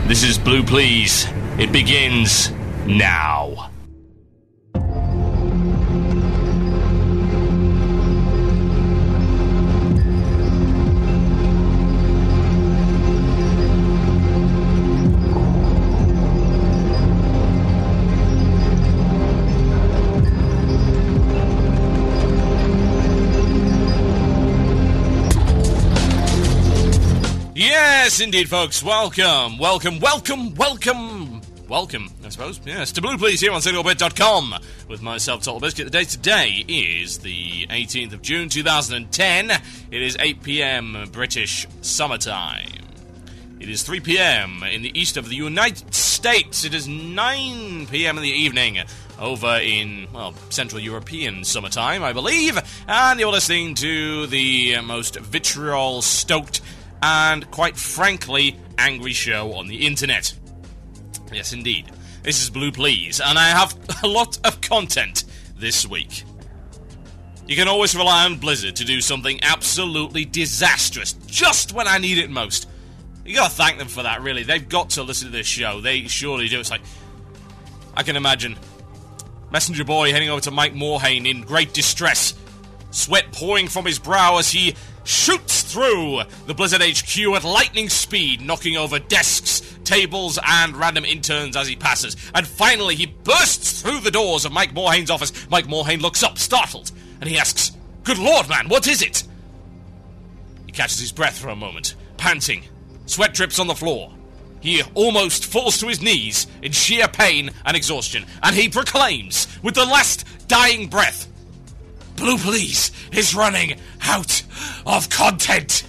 This is Blue Please. It begins now. Yes, indeed, folks. Welcome, I suppose. Yes, to Blue Please here on SignalBit.com with myself, Total Biscuit. The date today is the 18th of June, 2010. It is 8 p.m. British summertime. It is 3 p.m. in the east of the United States. It is 9 p.m. in the evening over in, well, Central European summertime, I believe. And you're listening to the most vitriol-stoked and, quite frankly, angry show on the internet. Yes, indeed. This is Blue Please, and I have a lot of content this week. You can always rely on Blizzard to do something absolutely disastrous, just when I need it most. You gotta thank them for that, really. They've got to listen to this show. They surely do. It's like, I can imagine Messenger Boy heading over to Mike Morhaime in great distress, sweat pouring from his brow as he shoots through the Blizzard HQ at lightning speed, knocking over desks, tables, and random interns as he passes. And finally, he bursts through the doors of Mike Morhaime's office. Mike Morhaime looks up, startled, and he asks, "Good Lord, man, what is it?" He catches his breath for a moment, panting. Sweat drips on the floor. He almost falls to his knees in sheer pain and exhaustion, and he proclaims, with the last dying breath, "Blue Please is running out of content."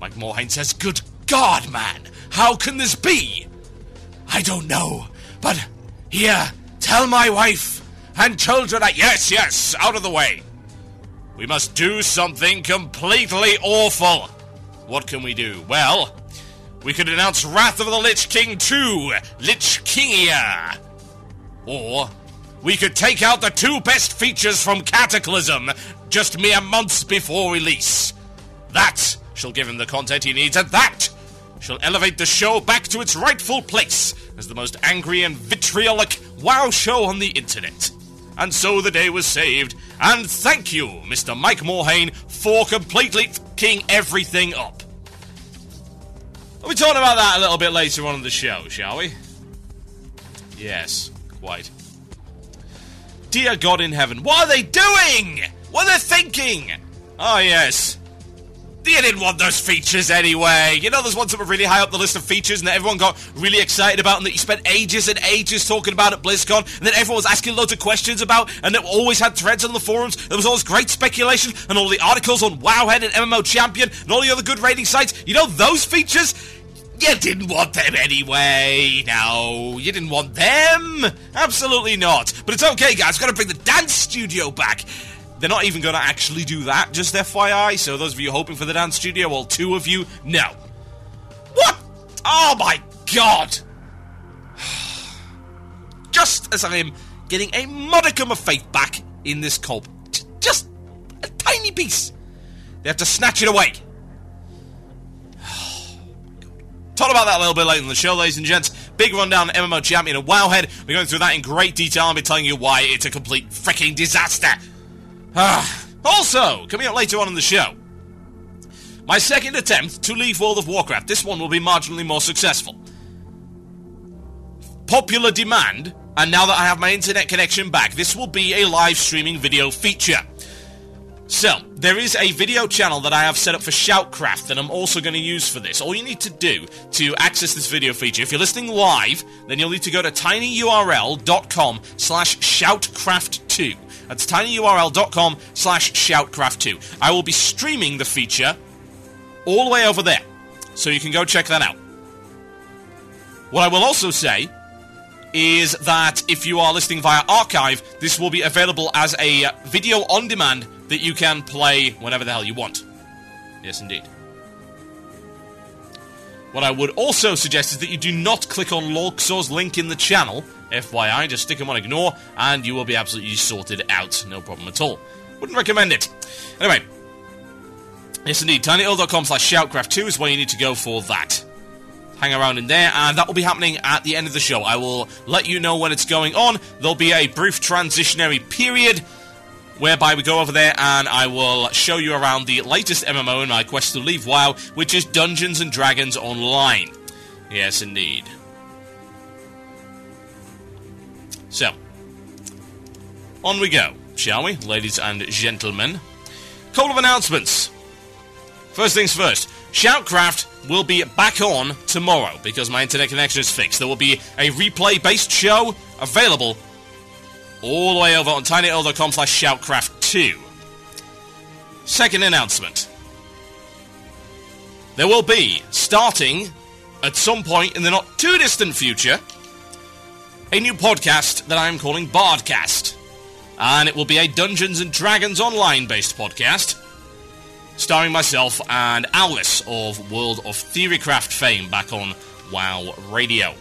Mike Morhaime says, "Good God, man, how can this be?" "I don't know, but here, tell my wife and children that..." Yes, out of the way. "We must do something completely awful." What can we do? Well, we could announce Wrath of the Lich King 2, Lich Kingia. Or we could take out the two best features from Cataclysm just mere months before release. That shall give him the content he needs, and that shall elevate the show back to its rightful place as the most angry and vitriolic WoW show on the internet. And so the day was saved, and thank you, Mr. Mike Morhaime, for completely f***ing everything up. We'll be talking about that a little bit later on in the show, shall we? Yes, quite. Dear God in heaven, what are they doing? What are they thinking? Oh, yes. You didn't want those features anyway. You know those ones that were really high up the list of features and that everyone got really excited about and that you spent ages and ages talking about at BlizzCon and that everyone was asking loads of questions about and that always had threads on the forums. There was all this great speculation and all the articles on Wowhead and MMO Champion and all the other good rating sites. You know those features? You didn't want them anyway. No, you didn't want them. Absolutely not. But it's okay, guys. We've got to bring the dance studio back. They're not even going to actually do that, just FYI. So those of you hoping for the dance studio, well, two of you, no. What? Oh my God. Just as I am getting a modicum of faith back in this cult, just a tiny piece, they have to snatch it away. Talk about that a little bit later in the show, ladies and gents. Big rundown of MMO Champion and Wowhead. We're going through that in great detail. I'll be telling you why it's a complete freaking disaster. Also, coming up later on in the show, my second attempt to leave World of Warcraft. This one will be marginally more successful. Popular demand, and now that I have my internet connection back, this will be a live streaming video feature. So, there is a video channel that I have set up for Shoutcraft that I'm also going to use for this. All you need to do to access this video feature, if you're listening live, then you'll need to go to tinyurl.com/shoutcraft2. That's tinyurl.com/shoutcraft2. I will be streaming the feature all the way over there, so you can go check that out. What I will also say is that if you are listening via archive, this will be available as a video on demand that you can play whenever the hell you want. Yes, indeed. What I would also suggest is that you do not click on Lorxor's link in the channel. FYI, just stick them on ignore, and you will be absolutely sorted out. No problem at all. Wouldn't recommend it. Anyway. Yes, indeed. tinyurl.com/shoutcraft2 is where you need to go for that. hang around in there, and that will be happening at the end of the show. I will let you know when it's going on. There'll be a brief transitionary period whereby we go over there and I will show you around the latest MMO in my quest to leave WoW, which is Dungeons & Dragons Online. Yes, indeed. So, on we go, shall we, ladies and gentlemen? Couple of announcements. First things first, Shoutcraft will be back on tomorrow because my internet connection is fixed. There will be a replay-based show available all the way over on tinyurl.com/shoutcraft2. Second announcement. There will be, starting at some point in the not too distant future, a new podcast that I'm calling Bardcast. And it will be a Dungeons & Dragons Online-based podcast, starring myself and Alice of World of Theorycraft fame back on WoW Radio.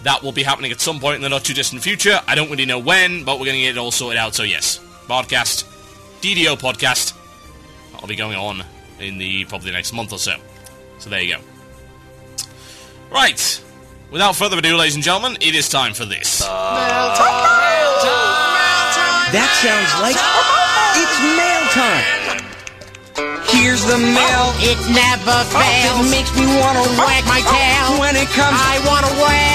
That will be happening at some point in the not-too-distant future. I don't really know when, but we're going to get it all sorted out, so yes. Bardcast, DDO podcast, that'll be going on in probably the next month or so. So there you go. Right. Without further ado, ladies and gentlemen, it is time for this. That sounds like it's mail time. Here's the mail. It never fails. It makes me want to wag my tail. When it comes, I want to wail.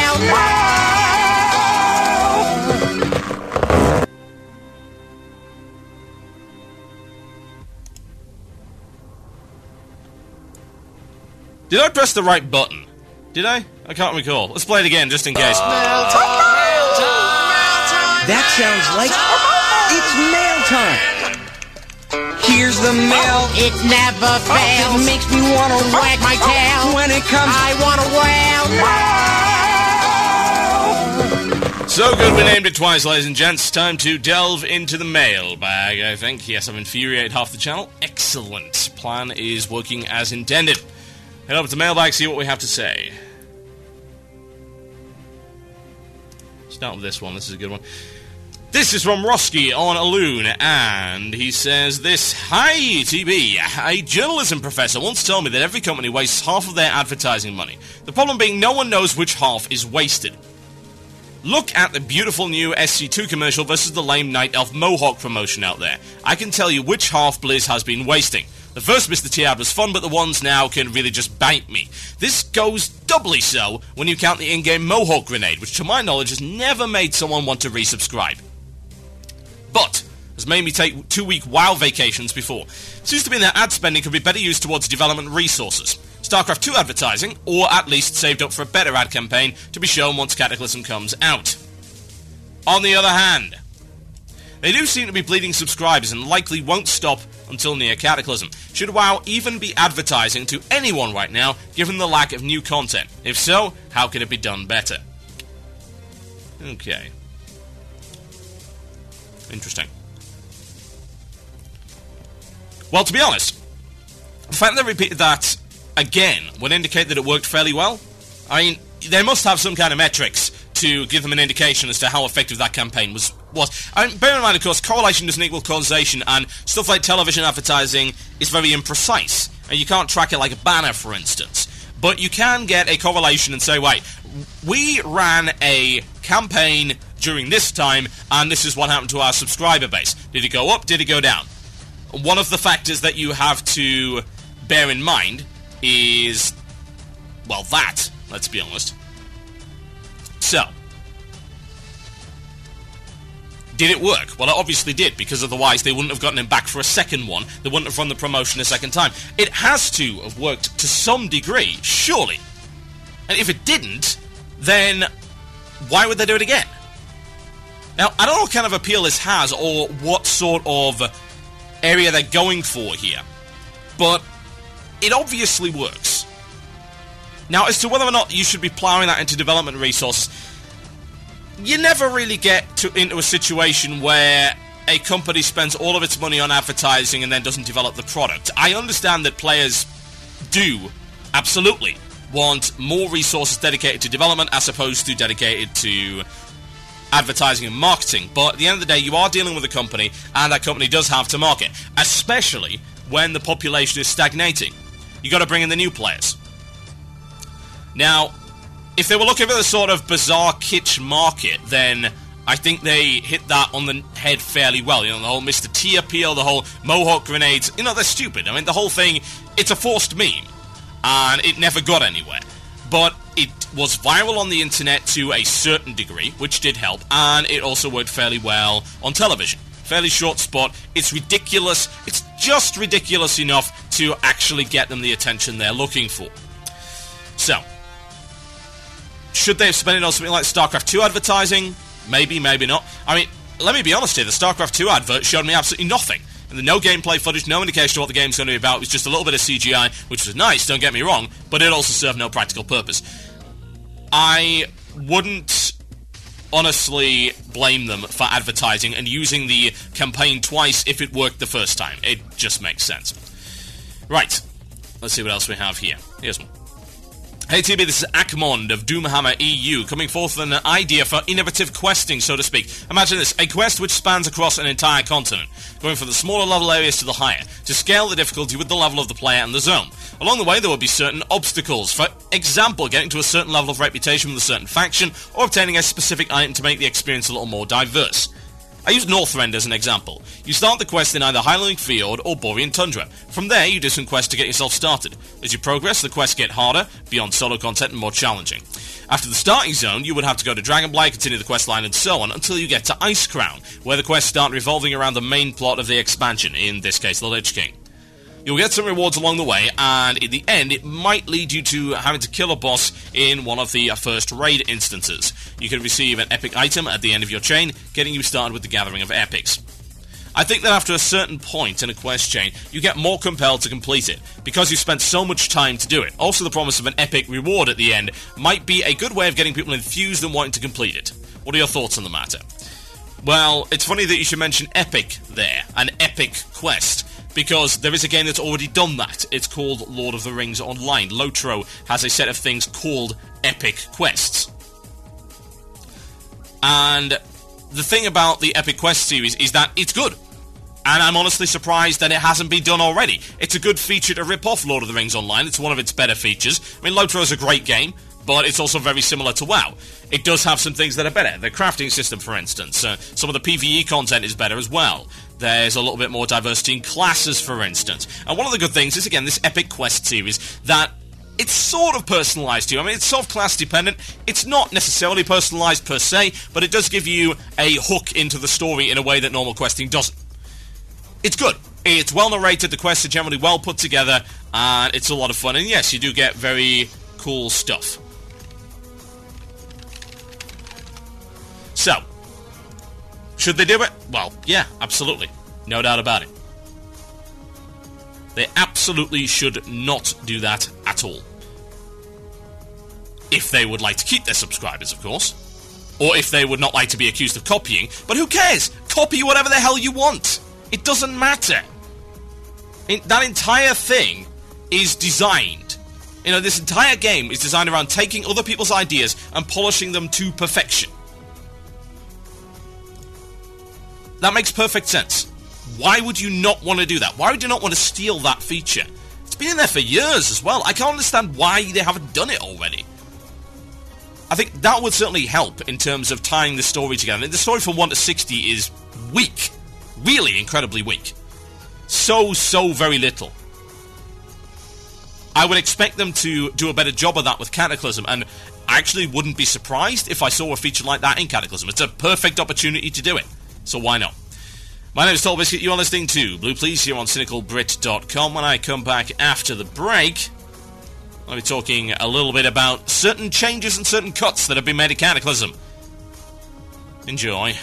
Did I press the right button? Did I? I can't recall. Let's play it again, just in case. that sounds like it's mail time. Here's the mail. It never fails. It makes me want to wag my tail. When it comes, I want to wail. So good we named it twice, ladies and gents. Time to delve into the mailbag, I think. Yes, I've infuriated half the channel. Excellent. Plan is working as intended. Head over to mailbag, see what we have to say. Start with this one. This is a good one. This is from Roski on Aloon, and he says this: Hi, TB. A journalism professor once told me that every company wastes half of their advertising money. The problem being no one knows which half is wasted. Look at the beautiful new SC2 commercial versus the lame Night Elf Mohawk promotion out there. I can tell you which half Blizz has been wasting. The first Mr. T ad was fun, but the ones now can really just bite me. This goes doubly so when you count the in-game Mohawk grenade, which to my knowledge has never made someone want to resubscribe. But has made me take 2-week WoW vacations before. Seems to me that ad spending could be better used towards development resources. StarCraft 2 advertising, or at least saved up for a better ad campaign to be shown once Cataclysm comes out. On the other hand, they do seem to be bleeding subscribers and likely won't stop until near Cataclysm. Should WoW even be advertising to anyone right now, given the lack of new content? If so, how can it be done better? Okay. Interesting. Well, to be honest, the fact that they repeated that again would indicate that it worked fairly well. I mean, they must have some kind of metrics to give them an indication as to how effective that campaign was. I mean, bear in mind, of course, correlation doesn't equal causation, and stuff like television advertising is very imprecise, and you can't track it like a banner, for instance. But you can get a correlation and say, wait, we ran a campaign during this time, and this is what happened to our subscriber base. Did it go up? Did it go down? One of the factors that you have to bear in mind is, well, that, let's be honest. So, did it work? Well, it obviously did, because otherwise they wouldn't have gotten him back for a second one. They wouldn't have run the promotion a second time. It has to have worked to some degree, surely. And if it didn't, then why would they do it again? Now, I don't know what kind of appeal this has, or what sort of area they're going for here, but it obviously works. Now, as to whether or not you should be ploughing that into development resources, you never really get into a situation where a company spends all of its money on advertising and then doesn't develop the product. I understand that players do, absolutely, want more resources dedicated to development as opposed to dedicated to advertising and marketing, but at the end of the day, you are dealing with a company, and that company does have to market, especially when the population is stagnating. You got to bring in the new players. Now, if they were looking for the sort of bizarre kitsch market, then I think they hit that on the head fairly well. You know, the whole Mr. T appeal, the whole Mohawk grenades, you know, they're stupid. I mean, the whole thing, it's a forced meme, and it never got anywhere. But it was viral on the internet to a certain degree, which did help, and it also worked fairly well on television. Fairly short spot. It's ridiculous. It's just ridiculous enough to actually get them the attention they're looking for. So, should they have spent it on something like StarCraft 2 advertising? Maybe, maybe not. I mean, let me be honest here, the StarCraft 2 advert showed me absolutely nothing. And the no gameplay footage, no indication of what the game's going to be about. It was just a little bit of CGI, which was nice, don't get me wrong, but it also served no practical purpose. I wouldn't honestly blame them for advertising and using the campaign twice if it worked the first time. It just makes sense. Right, let's see what else we have here. Here's one. Hey TB, this is Akmond of Doomhammer EU, coming forth with an idea for innovative questing, so to speak. Imagine this, a quest which spans across an entire continent, going from the smaller level areas to the higher, to scale the difficulty with the level of the player and the zone. Along the way, there will be certain obstacles, for example, getting to a certain level of reputation with a certain faction, or obtaining a specific item to make the experience a little more diverse. I use Northrend as an example. You start the quest in either Highland Fjord or Borean Tundra. From there, you do some quests to get yourself started. As you progress, the quests get harder, beyond solo content, and more challenging. After the starting zone, you would have to go to Dragonblight, continue the quest line, and so on, until you get to Icecrown, where the quests start revolving around the main plot of the expansion, in this case, the Lich King. You'll get some rewards along the way, and in the end, it might lead you to having to kill a boss in one of the first raid instances. You can receive an epic item at the end of your chain, getting you started with the gathering of epics. I think that after a certain point in a quest chain, you get more compelled to complete it, because you spent so much time to do it. Also, the promise of an epic reward at the end might be a good way of getting people enthused and wanting to complete it. What are your thoughts on the matter? Well, it's funny that you should mention epic there, an epic quest, because there is a game that's already done that. It's called Lord of the Rings Online. Lotro has a set of things called epic quests. And the thing about the Epic Quest series is that it's good. And I'm honestly surprised that it hasn't been done already. It's a good feature to rip off Lord of the Rings Online. It's one of its better features. I mean, Lotro is a great game, but it's also very similar to WoW. It does have some things that are better. The crafting system, for instance. Some of the PvE content is better as well. There's a little bit more diversity in classes, for instance. And one of the good things is, again, this Epic Quest series, that it's sort of personalised to you. I mean, it's sort of class-dependent. It's not necessarily personalised per se, but it does give you a hook into the story in a way that normal questing doesn't. It's good. It's well narrated, the quests are generally well put together, and it's a lot of fun. And yes, you do get very cool stuff. So, should they do it? Well, yeah, absolutely. No doubt about it. They absolutely should not do that at all. If they would like to keep their subscribers, of course. Or if they would not like to be accused of copying. But who cares? Copy whatever the hell you want. It doesn't matter. That entire thing is designed. You know, this entire game is designed around taking other people's ideas and polishing them to perfection. That makes perfect sense. Why would you not want to do that? Why would you not want to steal that feature? It's been in there for years as well. I can't understand why they haven't done it already. I think that would certainly help in terms of tying the story together. I mean, the story from 1 to 60 is weak. Really incredibly weak. So very little. I would expect them to do a better job of that with Cataclysm, and I actually wouldn't be surprised if I saw a feature like that in Cataclysm. It's a perfect opportunity to do it. So why not? My name is Toll Biscuit, you are listening to Blue Please here on CynicalBrit.com. When I come back after the break, I'll be talking a little bit about certain changes and certain cuts that have been made at Cataclysm. Enjoy.